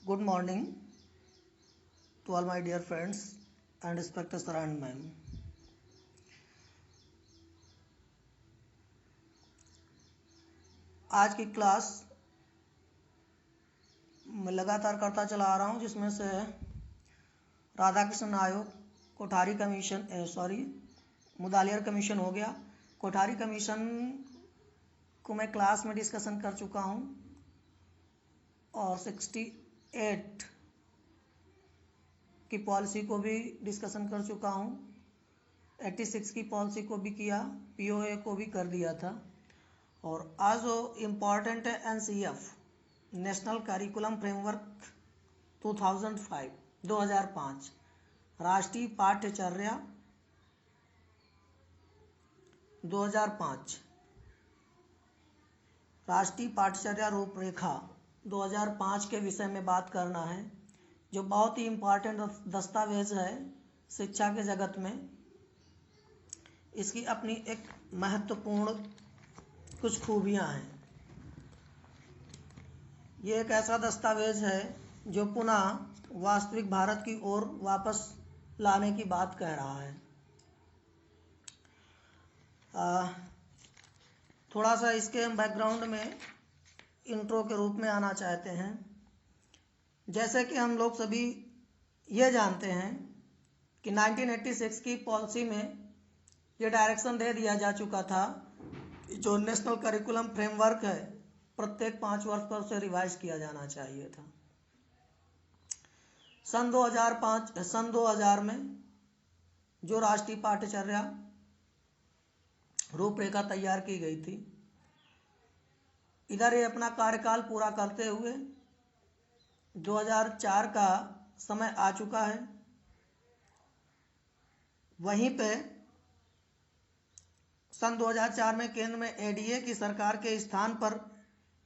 Good morning to all my dear friends and respected sir and ma'am. आज की class मैं लगातार करता चला आ रहा हूँ, जिसमें से राधाकृष्णन आयोग, कोठारी कमीशन मुदालियर कमीशन हो गया। कोठारी कमीशन को मैं क्लास में डिस्कशन कर चुका हूँ और 68 की पॉलिसी को भी डिस्कशन कर चुका हूँ। 86 की पॉलिसी को भी किया, पीओए को भी कर दिया था। और आज जो इम्पॉर्टेंट है एनसीएफ, नेशनल करिकुलम फ्रेमवर्क 2005 राष्ट्रीय पाठ्यचर्या 2005 राष्ट्रीय पाठ्यचर्या रूपरेखा 2005 के विषय में बात करना है, जो बहुत ही इम्पॉर्टेंट दस्तावेज है शिक्षा के जगत में। इसकी अपनी एक महत्वपूर्ण कुछ खूबियां हैं। ये एक ऐसा दस्तावेज है जो पुनः वास्तविक भारत की ओर वापस लाने की बात कह रहा है। थोड़ा सा इसके बैकग्राउंड में इंट्रो के रूप में आना चाहते हैं। जैसे कि हम लोग सभी ये जानते हैं कि 1986 की पॉलिसी में ये डायरेक्शन दे दिया जा चुका था कि जो नेशनल करिकुलम फ्रेमवर्क है प्रत्येक 5 वर्ष पर उसे रिवाइज किया जाना चाहिए था। सन 2000 में जो राष्ट्रीय पाठ्यचर्या रूपरेखा तैयार की गई थी, इधर ये अपना कार्यकाल पूरा करते हुए 2004 का समय आ चुका है। वहीं पे सन 2004 में केंद्र में एडीए की सरकार के स्थान पर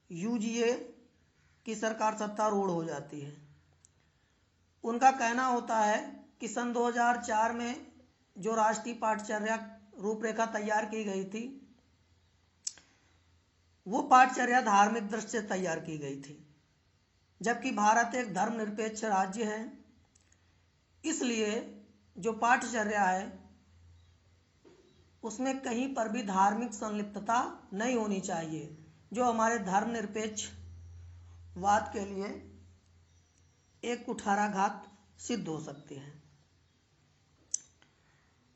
यूजीए की सरकार सत्तारूढ़ हो जाती है। उनका कहना होता है कि सन 2004 में जो राष्ट्रीय पाठ्यचर्या रूपरेखा तैयार की गई थी, वो पाठ्यचर्या धार्मिक दृष्टि से तैयार की गई थी, जबकि भारत एक धर्मनिरपेक्ष राज्य है। इसलिए जो पाठ्यचर्या है उसमें कहीं पर भी धार्मिक संलिप्तता नहीं होनी चाहिए, जो हमारे धर्मनिरपेक्ष वाद के लिए एक कुठाराघात सिद्ध हो सकती है।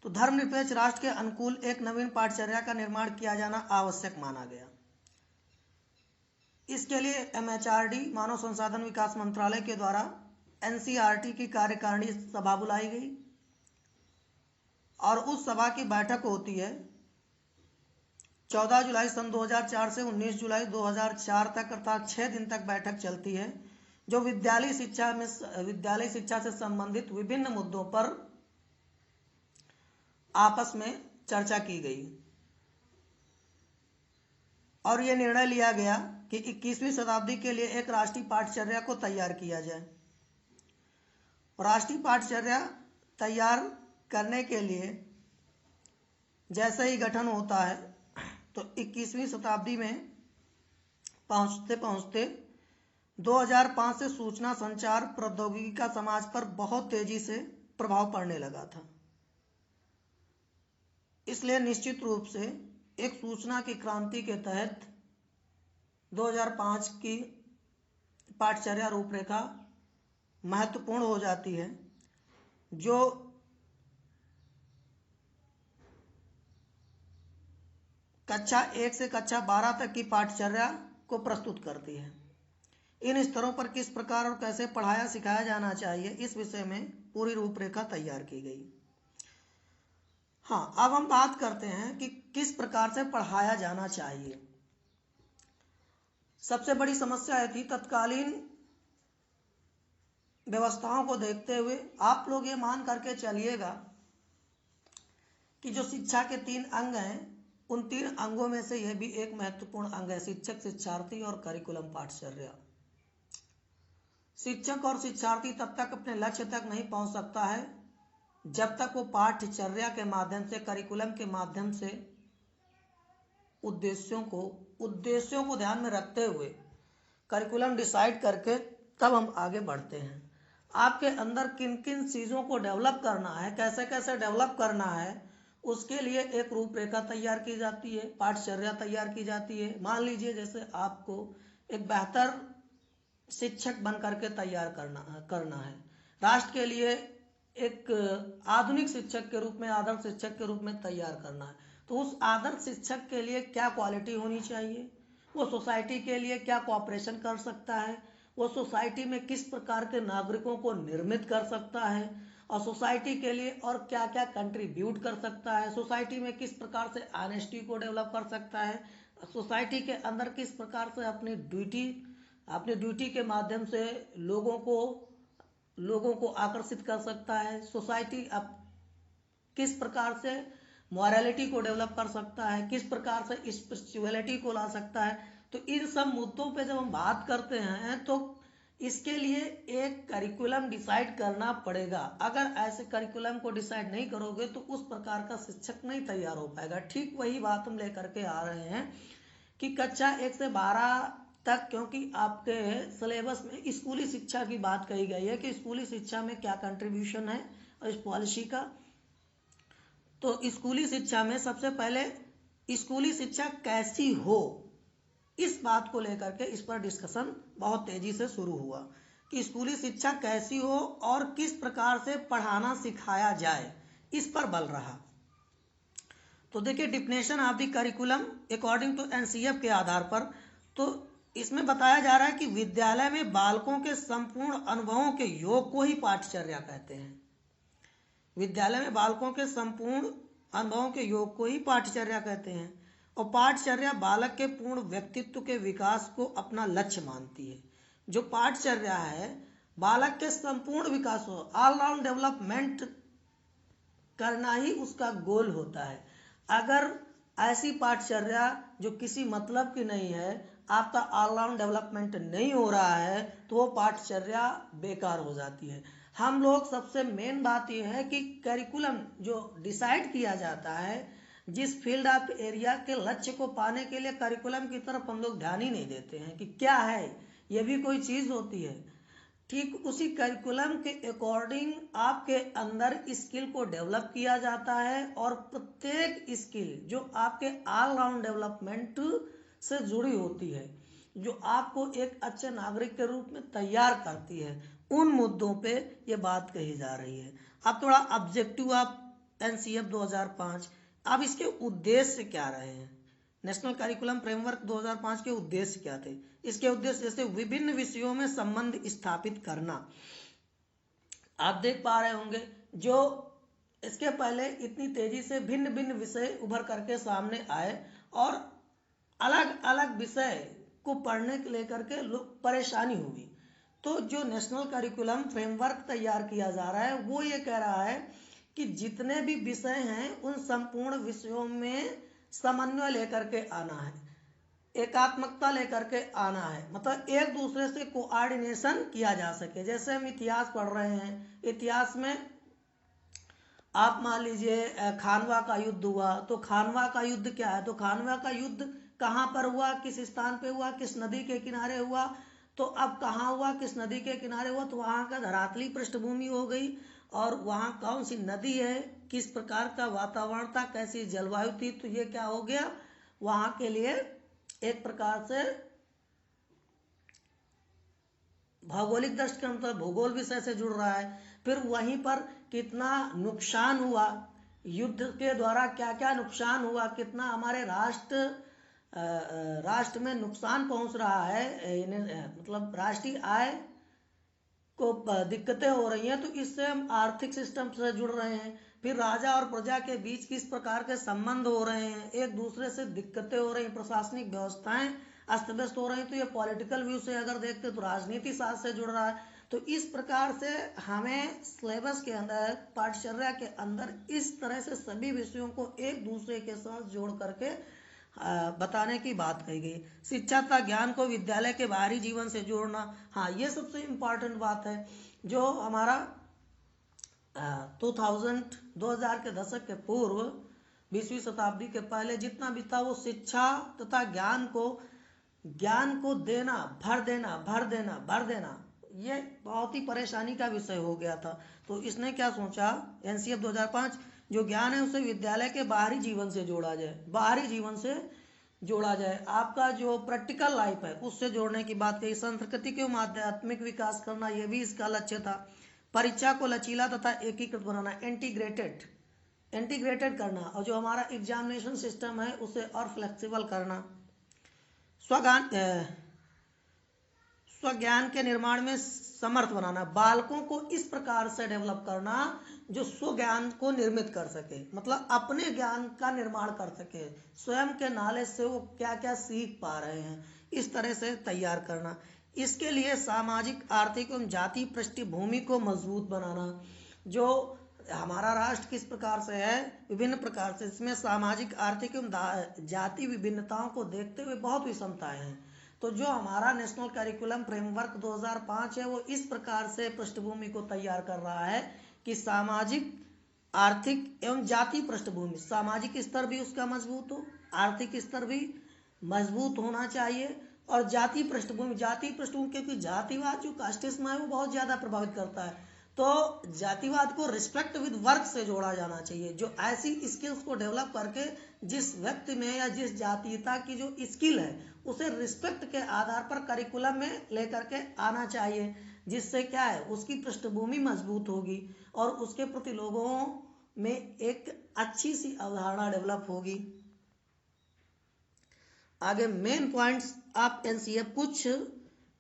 तो धर्मनिरपेक्ष राष्ट्र के अनुकूल एक नवीन पाठ्यचर्या का निर्माण किया जाना आवश्यक माना गया। इसके लिए एमएचआरडी मानव संसाधन विकास मंत्रालय के द्वारा एनसीईआरटी की कार्यकारिणी सभा बुलाई गई और उस सभा की बैठक होती है 14 जुलाई सन 2004 से 19 जुलाई 2004 तक, अर्थात 6 दिन तक बैठक चलती है, जो विद्यालय शिक्षा से संबंधित विभिन्न मुद्दों पर आपस में चर्चा की गई और यह निर्णय लिया गया कि 21वीं शताब्दी के लिए एक राष्ट्रीय पाठ्यचर्या को तैयार किया जाए। राष्ट्रीय पाठ्यचर्या तैयार करने के लिए जैसे ही गठन होता है तो 21वीं शताब्दी में पहुंचते पहुंचते 2005 से सूचना संचार प्रौद्योगिकी का समाज पर बहुत तेजी से प्रभाव पड़ने लगा था। इसलिए निश्चित रूप से एक सूचना की क्रांति के तहत 2005 की पाठ्यचर्या रूपरेखा महत्वपूर्ण हो जाती है, जो कक्षा 1 से कक्षा 12 तक की पाठ्यचर्या को प्रस्तुत करती है। इन स्तरों पर किस प्रकार और कैसे पढ़ाया सिखाया जाना चाहिए, इस विषय में पूरी रूपरेखा तैयार की गई। हाँ, अब हम बात करते हैं कि किस प्रकार से पढ़ाया जाना चाहिए। सबसे बड़ी समस्या यह थी, तत्कालीन व्यवस्थाओं को देखते हुए आप लोग ये मान करके चलिएगा कि जो शिक्षा के 3 अंग हैं, उन 3 अंगों में से यह भी एक महत्वपूर्ण अंग है, शिक्षक, शिक्षार्थी और करिकुलम पाठ्यचर्या। शिक्षक और शिक्षार्थी तब तक अपने लक्ष्य तक नहीं पहुंच सकता है जब तक वो पाठ्यचर्या के माध्यम से, करिकुलम के माध्यम से उद्देश्यों को ध्यान में रखते हुए करिकुलम डिसाइड करके तब हम आगे बढ़ते हैं। आपके अंदर किन किन चीज़ों को डेवलप करना है, कैसे कैसे डेवलप करना है, उसके लिए एक रूपरेखा तैयार की जाती है, पाठचर्या तैयार की जाती है। मान लीजिए जैसे आपको एक बेहतर शिक्षक बन करके तैयार करना है, राष्ट्र के लिए एक आधुनिक शिक्षक के रूप में, आदर्श शिक्षक के रूप में तैयार करना है, तो उस आदर्श शिक्षक के लिए क्या क्वालिटी होनी चाहिए, वो सोसाइटी के लिए क्या कोऑपरेशन कर सकता है, वो सोसाइटी में किस प्रकार के नागरिकों को निर्मित कर सकता है, और सोसाइटी के लिए और क्या क्या कंट्रीब्यूट कर सकता है, सोसाइटी में किस प्रकार से ऑनेस्टी को डेवलप कर सकता है, सोसाइटी के अंदर किस प्रकार से अपनी ड्यूटी के माध्यम से लोगों को आकर्षित कर सकता है, सोसाइटी अब किस प्रकार से मॉरलिटी को डेवलप कर सकता है, किस प्रकार से स्पिरिचुअलिटी को ला सकता है। तो इन सब मुद्दों पे जब हम बात करते हैं तो इसके लिए एक करिकुलम डिसाइड करना पड़ेगा। अगर ऐसे करिकुलम को डिसाइड नहीं करोगे तो उस प्रकार का शिक्षक नहीं तैयार हो पाएगा। ठीक वही बात हम लेकर के आ रहे हैं कि कक्षा 1 से 12 तक, क्योंकि आपके सिलेबस में स्कूली शिक्षा की बात कही गई है कि स्कूली शिक्षा में क्या कंट्रीब्यूशन है और इस पॉलिसी का। तो स्कूली शिक्षा में सबसे पहले स्कूली शिक्षा कैसी हो, इस बात को लेकर के इस पर डिस्कशन बहुत तेजी से शुरू हुआ कि स्कूली शिक्षा कैसी हो और किस प्रकार से पढ़ाना सिखाया जाए, इस पर बल रहा। तो देखिए definition of the curriculum according to NCF के आधार पर, तो इसमें बताया जा रहा है कि विद्यालय में बालकों के संपूर्ण अनुभवों के योग को ही पाठचर्या कहते हैं। विद्यालय में बालकों के संपूर्ण अनुभवों के योग को ही पाठचर्या कहते हैं, और पाठचर्या बालक के पूर्ण व्यक्तित्व के विकास को अपना लक्ष्य मानती है। जो पाठचर्या है बालक के संपूर्ण विकास हो, ऑल राउंड डेवलपमेंट करना ही उसका गोल होता है। अगर ऐसी पाठचर्या जो किसी मतलब की नहीं है, आपका ऑलराउंड डेवलपमेंट नहीं हो रहा है, तो वो पाठचर्या बेकार हो जाती है। हम लोग सबसे मेन बात यह है कि करिकुलम जो डिसाइड किया जाता है, जिस फील्ड ऑफ एरिया के लक्ष्य को पाने के लिए करिकुलम की तरफ हम लोग ध्यान ही नहीं देते हैं कि क्या है, ये भी कोई चीज़ होती है। ठीक उसी करिकुलम के अकॉर्डिंग आपके अंदर स्किल को डेवलप किया जाता है, और प्रत्येक स्किल जो आपके ऑल राउंड डेवलपमेंट से जुड़ी होती है, जो आपको एक अच्छे नागरिक के रूप में तैयार करती है, उन मुद्दों पे ये बात कही जा रही है। अब थोड़ा ऑब्जेक्टिव ऑफ एनसीएफ 2005, अब इसके उद्देश्य क्या रहे हैं, नेशनल करिकुलम फ्रेमवर्क 2005 के उद्देश्य क्या थे। इसके उद्देश्य जैसे विभिन्न विषयों में संबंध स्थापित करना, आप देख पा रहे होंगे जो इसके पहले इतनी तेजी से भिन्न भिन्न विषय उभर करके सामने आए और अलग अलग विषय को पढ़ने के लेकर के लोग परेशानी हुई। तो जो नेशनल करिकुलम फ्रेमवर्क तैयार किया जा रहा है वो ये कह रहा है कि जितने भी विषय हैं उन संपूर्ण विषयों में समन्वय लेकर के आना है, एकात्मकता लेकर के आना है, मतलब एक दूसरे से कोऑर्डिनेशन किया जा सके। जैसे हम इतिहास पढ़ रहे हैं, इतिहास में आप मान लीजिए खानवा का युद्ध हुआ, तो खानवा का युद्ध क्या है, तो खानवा का युद्ध कहाँ पर हुआ, किस स्थान पे हुआ, किस नदी के किनारे हुआ। तो अब कहाँ हुआ, किस नदी के किनारे हुआ, तो वहाँ का धरातली पृष्ठभूमि हो गई, और वहाँ कौन सी नदी है, किस प्रकार का वातावरण था, कैसी जलवायु थी, तो ये क्या हो गया, वहाँ के लिए एक प्रकार से भौगोलिक दृष्टि मतलब भूगोल विषय से जुड़ रहा है। फिर वहीं पर कितना नुकसान हुआ, युद्ध के द्वारा क्या क्या नुकसान हुआ, कितना हमारे राष्ट्र में नुकसान पहुंच रहा है, मतलब राष्ट्रीय आय को दिक्कतें हो रही हैं, तो इससे हम आर्थिक सिस्टम से जुड़ रहे हैं। फिर राजा और प्रजा के बीच किस प्रकार के संबंध हो रहे हैं, एक दूसरे से दिक्कतें हो रही हैं, प्रशासनिक व्यवस्थाएं अस्त व्यस्त हो रही हैं। तो ये पॉलिटिकल व्यू से अगर देखते तो राजनीति साथ से जुड़ रहा है। तो इस प्रकार से हमें सिलेबस के अंदर, पाठचर्या के अंदर इस तरह से सभी विषयों को एक दूसरे के साथ जोड़ करके बताने की बात कही गई। शिक्षा तथा ज्ञान को विद्यालय के बाहरी जीवन से जोड़ना, हाँ ये सबसे इम्पॉर्टेंट बात है। जो हमारा 2000 के दशक के पूर्व 20वीं शताब्दी के पहले जितना भी था, वो शिक्षा तथा ज्ञान को देना, भर देना, ये बहुत ही परेशानी का विषय हो गया था। तो इसने क्या सोचा, एनसीएफ 2005, जो ज्ञान है उसे विद्यालय के बाहरी जीवन से जोड़ा जाए, बाहरी जीवन से जोड़ा जाए, आपका जो प्रैक्टिकल लाइफ है उससे जोड़ने की बात कही। सांस्कृतिक एवं आध्यात्मिक विकास करना, यह भी इसका लक्ष्य था। परीक्षा को लचीला तथा एकीकृत बनाना, इंटीग्रेटेड करना, और जो हमारा एग्जामिनेशन सिस्टम है उसे और फ्लेक्सिबल करना। स्वज्ञान के निर्माण में समर्थ बनाना, बालकों को इस प्रकार से डेवलप करना जो स्वज्ञान को निर्मित कर सके, मतलब अपने ज्ञान का निर्माण कर सके, स्वयं के नॉलेज से वो क्या क्या सीख पा रहे हैं, इस तरह से तैयार करना। इसके लिए सामाजिक, आर्थिक एवं जाति पृष्ठभूमि को मजबूत बनाना। जो हमारा राष्ट्र किस प्रकार से है, विभिन्न प्रकार से, इसमें सामाजिक, आर्थिक एवं जाति विभिन्नताओं को देखते हुए बहुत विषमताएं हैं। तो जो हमारा नेशनल करिकुलम फ्रेमवर्क 2005 है वो इस प्रकार से पृष्ठभूमि को तैयार कर रहा है कि सामाजिक, आर्थिक एवं जाति पृष्ठभूमि, सामाजिक स्तर भी उसका मजबूत हो, आर्थिक स्तर भी मजबूत होना चाहिए, और जाति पृष्ठभूमि, क्योंकि जातिवाद जो कास्टिज्म है वो बहुत ज्यादा प्रभावित करता है, तो जातिवाद को रिस्पेक्ट विद वर्क से जोड़ा जाना चाहिए। जो ऐसी स्किल्स को डेवलप करके जिस व्यक्ति में या जिस जातीयता की जो स्किल है उसे रिस्पेक्ट के आधार पर करिकुलम में लेकर के आना चाहिए, जिससे क्या है उसकी पृष्ठभूमि मजबूत होगी और उसके प्रति लोगों में एक अच्छी सी अवधारणा डेवलप होगी। आगे मेन पॉइंट्स आप एनसीएफ, कुछ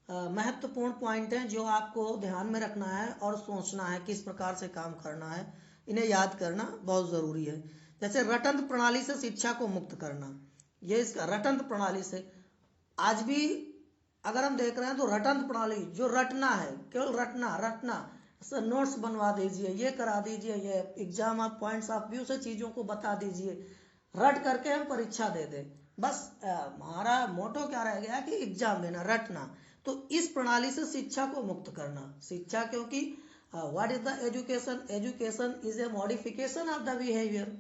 महत्वपूर्ण पॉइंट हैं जो आपको ध्यान में रखना है और सोचना है किस प्रकार से काम करना है, इन्हें याद करना बहुत जरूरी है। जैसे रटंत्र प्रणाली से शिक्षा को मुक्त करना, ये इसका रटंत्र प्रणाली से, आज भी अगर हम देख रहे हैं तो रटंत्र प्रणाली, जो रटना है, केवल रटना, नोट्स बनवा दीजिए, ये करा दीजिए, ये एग्जाम आप पॉइंट्स ऑफ व्यू से चीजों को बता दीजिए, रट करके हम परीक्षा दे दें, बस हमारा मोटो क्या रह गया कि एग्जाम देना, रटना। तो इस प्रणाली से शिक्षा को मुक्त करना, शिक्षा, क्योंकि what is the education, education is a modification of the behaviour,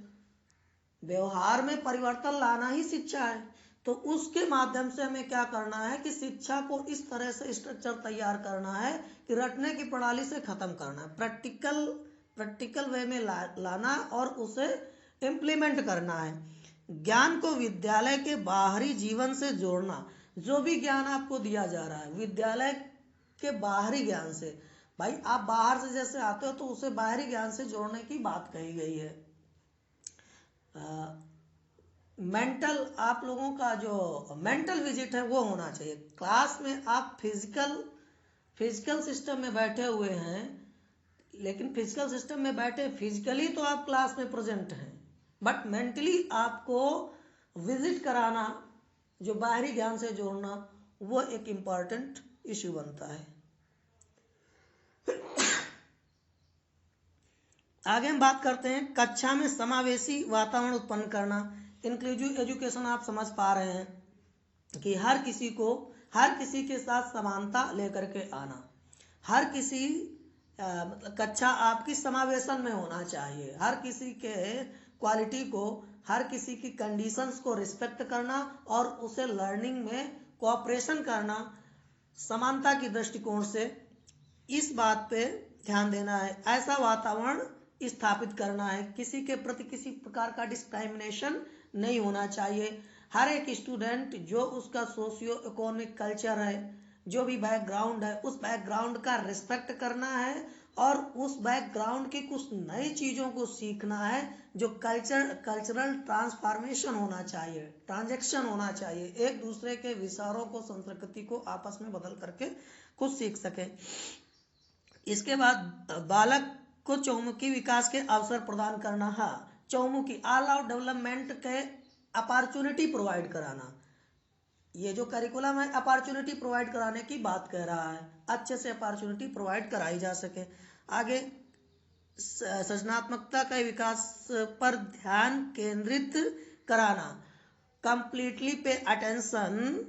व्यवहार में परिवर्तन लाना ही शिक्षा है। तो उसके माध्यम से हमें क्या करना है कि शिक्षा को इस तरह से स्ट्रक्चर तैयार करना है कि रटने की प्रणाली से खत्म करना है, प्रैक्टिकल वे में लाना और उसे इम्प्लीमेंट करना है। ज्ञान को विद्यालय के बाहरी जीवन से जोड़ना, जो भी ज्ञान आपको दिया जा रहा है विद्यालय के बाहरी ज्ञान से, भाई आप बाहर से जैसे आते हो तो उसे बाहरी ज्ञान से जोड़ने की बात कही गई है। मेंटल, आप लोगों का जो मेंटल विजिट है वो होना चाहिए। क्लास में आप फिजिकल सिस्टम में बैठे हुए हैं, लेकिन फिजिकल सिस्टम में बैठे, फिजिकली तो आप क्लास में प्रेजेंट हैं, बट मेंटली आपको विजिट कराना, जो बाहरी ज्ञान से जोड़ना, वो एक इम्पॉर्टेंट इश्यू बनता है। आगे हम बात करते हैं कक्षा में समावेशी वातावरण उत्पन्न करना। इंक्लूसिव एजुकेशन आप समझ पा रहे हैं कि हर किसी के साथ समानता लेकर के आना, हर किसी मतलब कक्षा आपकी समावेशन में होना चाहिए, हर किसी के क्वालिटी को, हर किसी की कंडीशंस को रिस्पेक्ट करना और उसे लर्निंग में कोऑपरेशन करना, समानता की दृष्टिकोण से इस बात पे ध्यान देना है। ऐसा वातावरण स्थापित करना है, किसी के प्रति किसी प्रकार का डिस्क्रिमिनेशन नहीं होना चाहिए। हर एक स्टूडेंट जो उसका सोशियो इकोनॉमिक कल्चर है, जो भी बैकग्राउंड है, उस बैकग्राउंड का रिस्पेक्ट करना है और उस बैकग्राउंड की कुछ नई चीजों को सीखना है, जो कल्चरल ट्रांसफॉर्मेशन होना चाहिए, ट्रांजैक्शन होना चाहिए, एक दूसरे के विचारों को, संस्कृति को आपस में बदल करके कुछ सीख सके। इसके बाद बालक को चौमुखी विकास के अवसर प्रदान करना, हाँ चौमुखी, ऑल आउट डेवलपमेंट के अपॉर्चुनिटी प्रोवाइड कराना। ये जो करिकुलम है अपॉर्चुनिटी प्रोवाइड कराने की बात कह रहा है, अच्छे से अपॉर्चुनिटी प्रोवाइड कराई जा सके। आगे सृजनात्मकता के विकास पर ध्यान केंद्रित कराना, completely pay attention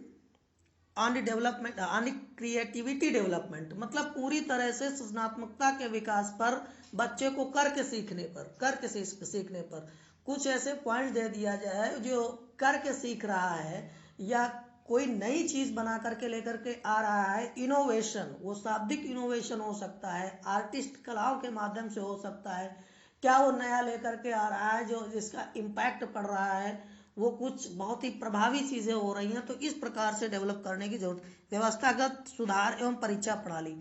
on development, on creativity development, मतलब पूरी तरह से सृजनात्मकता के विकास पर, बच्चे को करके सीखने पर कुछ ऐसे पॉइंट दे दिया जाए जो करके सीख रहा है या कोई नई चीज बना करके लेकर के आ रहा है, इनोवेशन, वो शाब्दिक इनोवेशन हो सकता है, आर्टिस्ट कलाओं के माध्यम से हो सकता है, क्या वो नया लेकर के आ रहा है जो जिसका इम्पैक्ट पड़ रहा है, वो कुछ बहुत ही प्रभावी चीजें हो रही हैं, तो इस प्रकार से डेवलप करने की जरूरत। व्यवस्थागत सुधार एवं परीक्षा प्रणाली,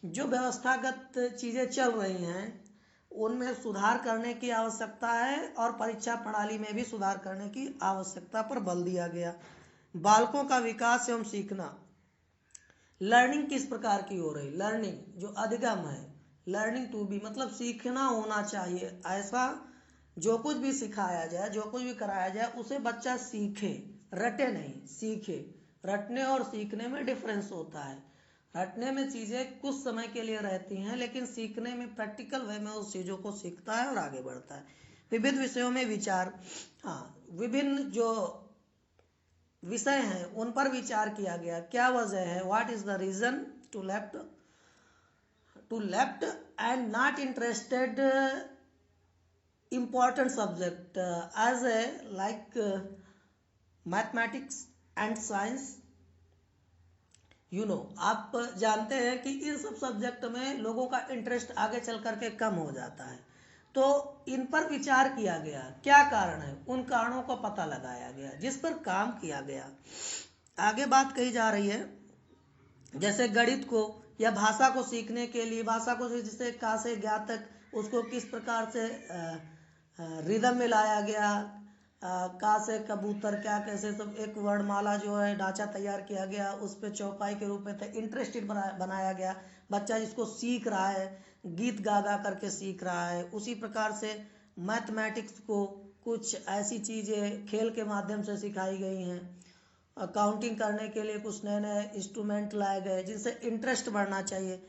जो व्यवस्थागत चीजें चल रही हैं उनमें सुधार करने की आवश्यकता है और परीक्षा प्रणाली में भी सुधार करने की आवश्यकता पर बल दिया गया। बालकों का विकास एवं सीखना, लर्निंग किस प्रकार की हो रही, लर्निंग जो अधिगम है, लर्निंग टू बी मतलब सीखना होना चाहिए, ऐसा जो कुछ भी सिखाया जाए, जो कुछ भी कराया जाए उसे बच्चा सीखे, रटे नहीं, सीखे। रटने और सीखने में डिफरेंस होता है। रटने में चीजें कुछ समय के लिए रहती हैं, लेकिन सीखने में प्रैक्टिकल वे में उस चीजों को सीखता है और आगे बढ़ता है। विविध विषयों में विचार, हाँ, विभिन्न जो विषय हैं उन पर विचार किया गया, क्या वजह है, what is the reason to left and not interested important subject as a like mathematics and science, आप जानते हैं कि इन सब सब्जेक्ट में लोगों का इंटरेस्ट आगे चल करके कम हो जाता है, तो इन पर विचार किया गया, क्या कारण है, उन कारणों को पता लगाया गया, जिस पर काम किया गया। आगे बात कही जा रही है, जैसे गणित को या भाषा को सीखने के लिए, भाषा को जैसे का से ज्ञा तक उसको किस प्रकार से रिदम में लाया गया, का से कबूतर क्या कैसे सब एक वर्णमाला जो है ढांचा तैयार किया गया, उस पर चौपाई के रूप में इंटरेस्टेड बनाया गया, बच्चा जिसको सीख रहा है, गीत गा गा करके सीख रहा है। उसी प्रकार से मैथमेटिक्स को कुछ ऐसी चीजें खेल के माध्यम से सिखाई गई हैं, काउंटिंग करने के लिए कुछ नए नए इंस्ट्रूमेंट लाए गए जिनसे इंटरेस्ट बढ़ना चाहिए।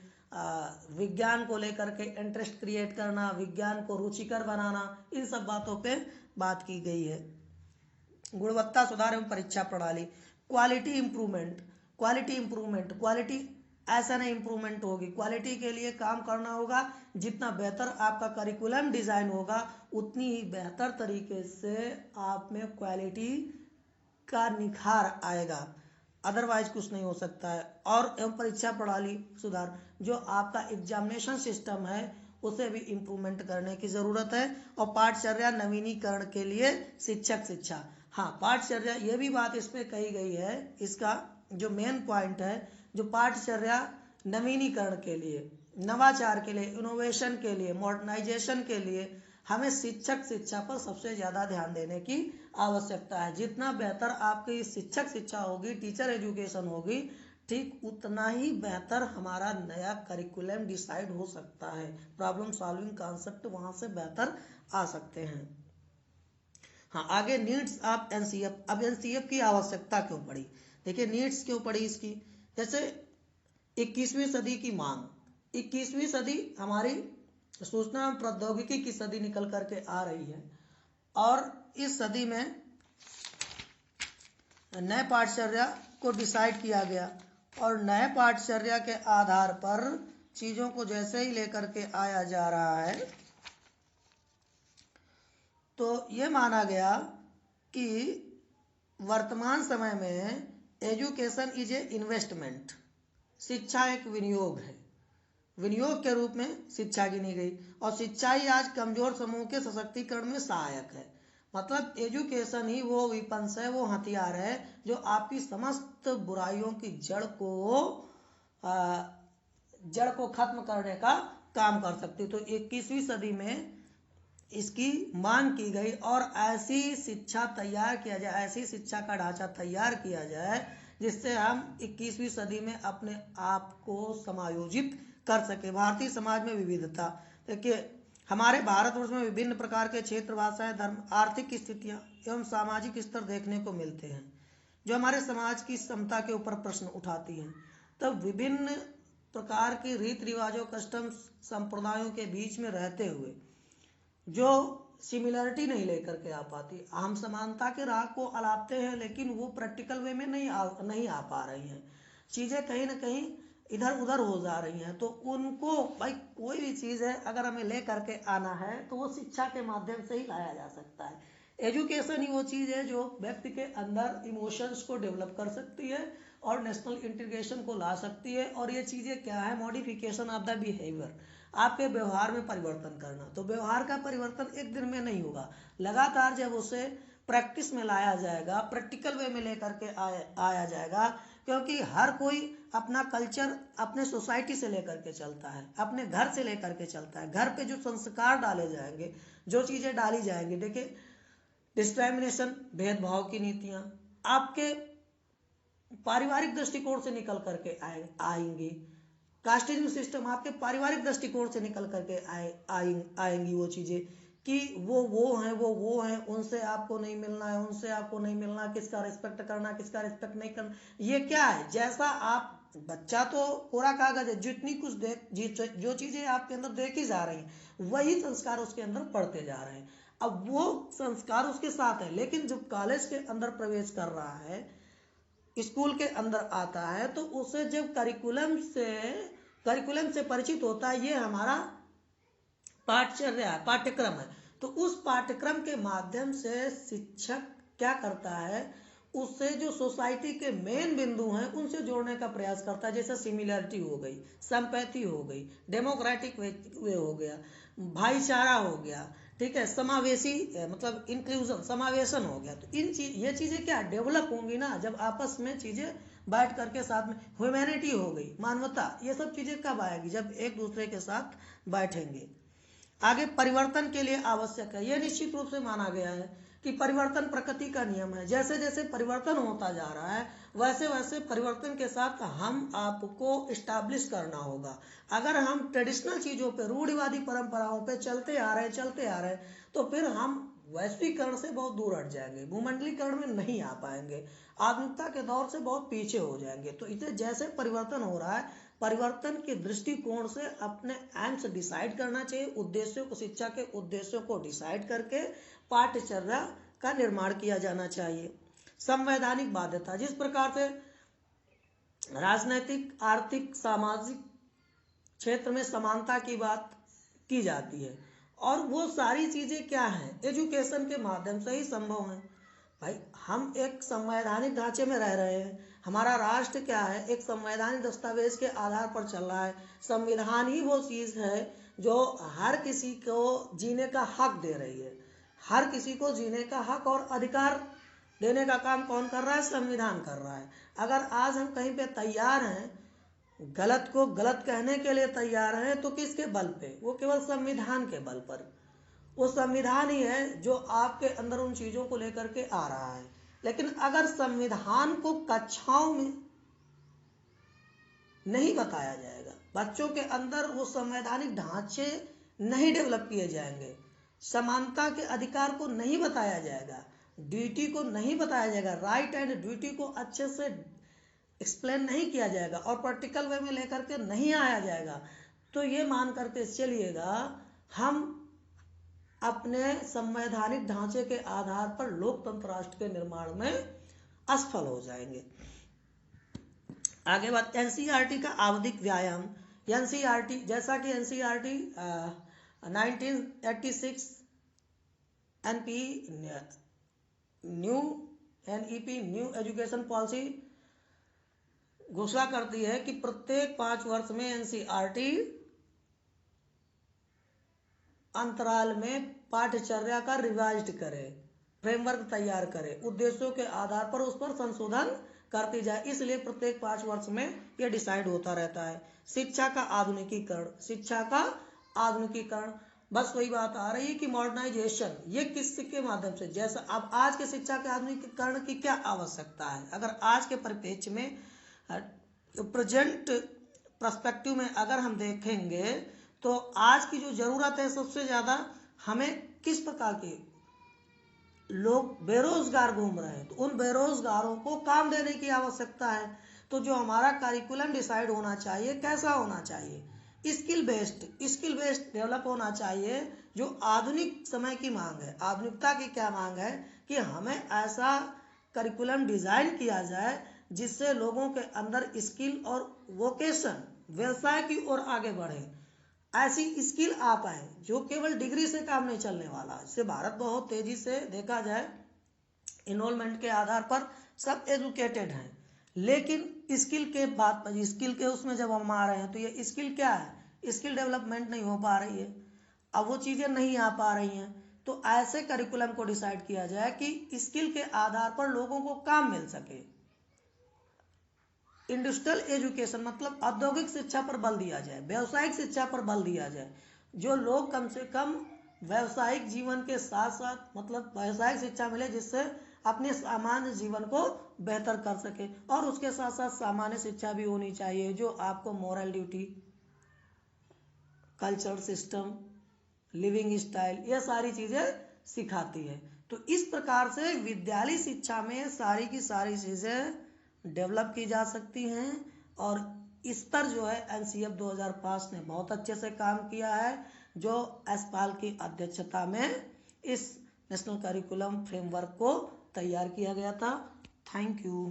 विज्ञान को लेकर के इंटरेस्ट क्रिएट करना, विज्ञान को रुचिकर बनाना, इन सब बातों पे बात की गई है। गुणवत्ता सुधार एवं परीक्षा प्रणाली, क्वालिटी इंप्रूवमेंट, क्वालिटी ऐसा नहीं इंप्रूवमेंट होगी, क्वालिटी के लिए काम करना होगा। जितना बेहतर आपका करिकुलम डिजाइन होगा उतनी ही बेहतर तरीके से आप में क्वालिटी का निखार आएगा, अदरवाइज कुछ नहीं हो सकता है। और एवं परीक्षा प्रणाली सुधार, जो आपका एग्जामिनेशन सिस्टम है उसे भी इम्प्रूवमेंट करने की जरूरत है। और पाठचर्या नवीनीकरण के लिए शिक्षा, हाँ, पाठचर्या, ये भी बात इसमें कही गई है, इसका जो मेन पॉइंट है, जो पाठचर्या नवीनीकरण के लिए, नवाचार के लिए, इनोवेशन के लिए, मॉडर्नाइजेशन के लिए हमें शिक्षा पर सबसे ज्यादा ध्यान देने की आवश्यकता है। जितना बेहतर आपकी शिक्षा होगी, टीचर एजुकेशन होगी, ठीक उतना ही बेहतर हमारा नया करिकुलम डिसाइड हो सकता है, प्रॉब्लम सॉल्विंग कॉन्सेप्ट वहां से बेहतर आ सकते हैं। हाँ, आगे नीड्स ऑफ एनसीएफ। अब एनसीएफ की आवश्यकता क्यों पड़ी, देखिए नीड्स क्यों पड़ी इसकी। जैसे 21वीं सदी की मांग, 21वीं सदी हमारी सूचना एवं प्रौद्योगिकी की सदी निकल करके आ रही है, और इस सदी में नए पाठचर्या को डिसाइड किया गया, और नए पाठचर्या के आधार पर चीजों को जैसे ही लेकर के आया जा रहा है, तो ये माना गया कि वर्तमान समय में एजुकेशन इज ए इन्वेस्टमेंट, शिक्षा एक विनियोग है, विनियोग के रूप में शिक्षा गिनी गई, और शिक्षा ही आज कमजोर समूह के सशक्तिकरण में सहायक है। मतलब एजुकेशन ही वो विपन्स है, वो हथियार है जो आपकी समस्त बुराइयों की जड़ को खत्म करने का काम कर सकती। तो 21वीं सदी में इसकी मांग की गई, और ऐसी शिक्षा तैयार किया जाए, ऐसी शिक्षा का ढांचा तैयार किया जाए जिससे हम 21वीं सदी में अपने आप को समायोजित कर सके। भारतीय समाज में विविधता, देखिए हमारे भारतवर्ष में विभिन्न प्रकार के क्षेत्र, भाषाएं, धर्म, आर्थिक स्थितियां एवं सामाजिक स्तर देखने को मिलते हैं, जो हमारे समाज की समता के ऊपर प्रश्न उठाती हैं। तब विभिन्न प्रकार के रीति रिवाजों, कस्टम, संप्रदायों के बीच में रहते हुए जो सिमिलरिटी नहीं लेकर के आ पाती, हम समानता के राह को अलापते हैं, लेकिन वो प्रैक्टिकल वे में नहीं आ पा रही हैं, चीजें कहीं ना कहीं इधर उधर हो जा रही हैं। तो उनको भाई कोई भी चीज है अगर हमें ले करके आना है तो वो शिक्षा के माध्यम से ही लाया जा सकता है। एजुकेशन ही वो चीज़ है जो व्यक्ति के अंदर इमोशंस को डेवलप कर सकती है और नेशनल इंटीग्रेशन को ला सकती है। और ये चीज़ें क्या है, मॉडिफिकेशन ऑफ द बिहेवियर, आपके व्यवहार में परिवर्तन करना। तो व्यवहार का परिवर्तन एक दिन में नहीं होगा, लगातार जब उसे प्रैक्टिस में लाया जाएगा, प्रैक्टिकल वे में लेकर के आया जाएगा, क्योंकि हर कोई अपना कल्चर अपने सोसाइटी से लेकर के चलता है, अपने घर से लेकर के चलता है। घर पे जो संस्कार डाले जाएंगे, जो चीज़ें डाली जाएंगी, देखिए डिस्क्रिमिनेशन, भेदभाव की नीतियाँ आपके पारिवारिक दृष्टिकोण से निकल करके आएंगी। कास्टिज्म सिस्टम आपके पारिवारिक दृष्टिकोण से निकल करके आएंगी वो चीज़ें कि वो हैं, उनसे आपको नहीं मिलना है, उनसे आपको नहीं मिलना, किसका रिस्पेक्ट करना, किसका रिस्पेक्ट नहीं करना। ये क्या है, जैसा आप, बच्चा तो कोरा कागज है, जितनी कुछ जो चीज़ें आपके अंदर देखी जा रही हैं वही संस्कार उसके अंदर पढ़ते जा रहे हैं। अब वो संस्कार उसके साथ है, लेकिन जब कॉलेज के अंदर प्रवेश कर रहा है, स्कूल के अंदर आता है, तो उसे जब करिकुलम से परिचित होता है, ये हमारा पाठचर्या है, पाठ्यक्रम है, तो उस पाठ्यक्रम के माध्यम से शिक्षक क्या करता है, उससे जो सोसाइटी के मेन बिंदु हैं उनसे जोड़ने का प्रयास करता है। जैसे सिमिलरिटी हो गई, संपैथी हो गई, डेमोक्रेटिक वे हो गया, भाईचारा हो गया, ठीक है, समावेशी मतलब इंक्लूजन, समावेशन हो गया। तो ये चीज़ें क्या डेवलप होंगी ना, जब आपस में चीज़ें बैठ करके साथ में, ह्यूमैनिटी हो गई, मानवता, ये सब चीज़ें कब आएगी, जब एक दूसरे के साथ बैठेंगे। आगे परिवर्तन के लिए आवश्यक है, यह निश्चित रूप से माना गया है कि परिवर्तन प्रकृति का नियम है। जैसे जैसे परिवर्तन होता जा रहा है, वैसे वैसे परिवर्तन के साथ हम आपको इस्टेब्लिश करना होगा। अगर हम ट्रेडिशनल चीज़ों पे, रूढ़िवादी परंपराओं पे चलते आ रहे हैं, तो फिर हम वैश्वीकरण से बहुत दूर हट जाएंगे, भूमंडलीकरण में नहीं आ पाएंगे, आधुनिकता के दौर से बहुत पीछे हो जाएंगे। तो इसे जैसे परिवर्तन हो रहा है, परिवर्तन के दृष्टिकोण से अपने एम्स डिसाइड करना चाहिए, उद्देश्यों को, शिक्षा के उद्देश्यों को डिसाइड करके पाठ्यचर्या का निर्माण किया जाना चाहिए। संवैधानिक बाध्यता, जिस प्रकार से राजनैतिक, आर्थिक, सामाजिक क्षेत्र में समानता की बात की जाती है, और वो सारी चीज़ें क्या हैं, एजुकेशन के माध्यम से ही संभव है। भाई हम एक संवैधानिक ढांचे में रह रहे हैं, हमारा राष्ट्र क्या है, एक संवैधानिक दस्तावेज के आधार पर चल रहा है। संविधान ही वो चीज़ है जो हर किसी को जीने का हक दे रही है। हर किसी को जीने का हक और अधिकार देने का काम कौन कर रहा है, संविधान कर रहा है। अगर आज हम कहीं पे तैयार हैं, गलत को गलत कहने के लिए तैयार हैं, तो किसके बल पे, वो केवल संविधान के बल पर। वो संविधान ही है जो आपके अंदर उन चीज़ों को लेकर के आ रहा है। लेकिन अगर संविधान को कक्षाओं में नहीं बताया जाएगा, बच्चों के अंदर वो संवैधानिक ढांचे नहीं डेवलप किए जाएंगे, समानता के अधिकार को नहीं बताया जाएगा, ड्यूटी को नहीं बताया जाएगा, राइट एंड ड्यूटी को अच्छे से एक्सप्लेन नहीं किया जाएगा और प्रैक्टिकल वे में लेकर के नहीं आया जाएगा, तो ये मान करके चलिएगा हम अपने संवैधानिक ढांचे के आधार पर लोकतंत्र राष्ट्र के निर्माण में असफल हो जाएंगे। आगे बात एनसीईआरटी का आवधिक व्यायाम। एनसीईआरटी, जैसा कि NCERT 1986 NPE new education policy घोषणा करती है कि प्रत्येक 5 वर्ष में एनसीईआरटी अंतराल में पाठ्यचर्या का रिवाइज करे, फ्रेमवर्क तैयार करे, उद्देश्यों के आधार पर उस पर संशोधन करती जाए। इसलिए प्रत्येक 5 वर्ष में यह डिसाइड होता रहता है। शिक्षा का आधुनिकीकरण, बस वही बात आ रही है कि मॉडर्नाइजेशन, ये किसके माध्यम से, जैसा अब आज के शिक्षा के आधुनिकीकरण की क्या आवश्यकता है। अगर आज के परिप्रेक्ष्य में, प्रेजेंट पर्सपेक्टिव में अगर हम देखेंगे, तो आज की जो ज़रूरत है सबसे ज़्यादा, हमें किस प्रकार के लोग बेरोजगार घूम रहे हैं, तो उन बेरोजगारों को काम देने की आवश्यकता है। तो जो हमारा करिकुलम डिसाइड होना चाहिए, कैसा होना चाहिए, स्किल बेस्ड डेवलप होना चाहिए, जो आधुनिक समय की मांग है। आधुनिकता की क्या मांग है कि हमें ऐसा करिकुलम डिज़ाइन किया जाए जिससे लोगों के अंदर स्किल और वोकेशन, व्यवसाय की ओर आगे बढ़े। ऐसी स्किल आ पाए जो केवल डिग्री से काम नहीं चलने वाला। इससे भारत बहुत तेजी से देखा जाए इनरोलमेंट के आधार पर सब एजुकेटेड हैं, लेकिन स्किल के बात पर स्किल के उसमें जब हम आ रहे हैं तो ये स्किल क्या है, स्किल डेवलपमेंट नहीं हो पा रही है, अब वो चीज़ें नहीं आ पा रही हैं। तो ऐसे करिकुलम को डिसाइड किया जाए कि स्किल के आधार पर लोगों को काम मिल सके। इंडस्ट्रियल एजुकेशन मतलब औद्योगिक शिक्षा पर बल दिया जाए, व्यावसायिक शिक्षा पर बल दिया जाए, जो लोग कम से कम व्यावसायिक जीवन के साथ साथ मतलब व्यावसायिक शिक्षा मिले जिससे अपने सामान्य जीवन को बेहतर कर सके। और उसके साथ साथ सामान्य शिक्षा भी होनी चाहिए जो आपको moral duty, culture system, living style, ये सारी चीज़ें सिखाती है। तो इस प्रकार से विद्यालय शिक्षा में सारी की सारी चीज़ें डेवलप की जा सकती हैं। और इस पर जो है एनसीएफ 2005 ने बहुत अच्छे से काम किया है, जो एसपाल की अध्यक्षता में इस नेशनल करिकुलम फ्रेमवर्क को तैयार किया गया था। Thank you.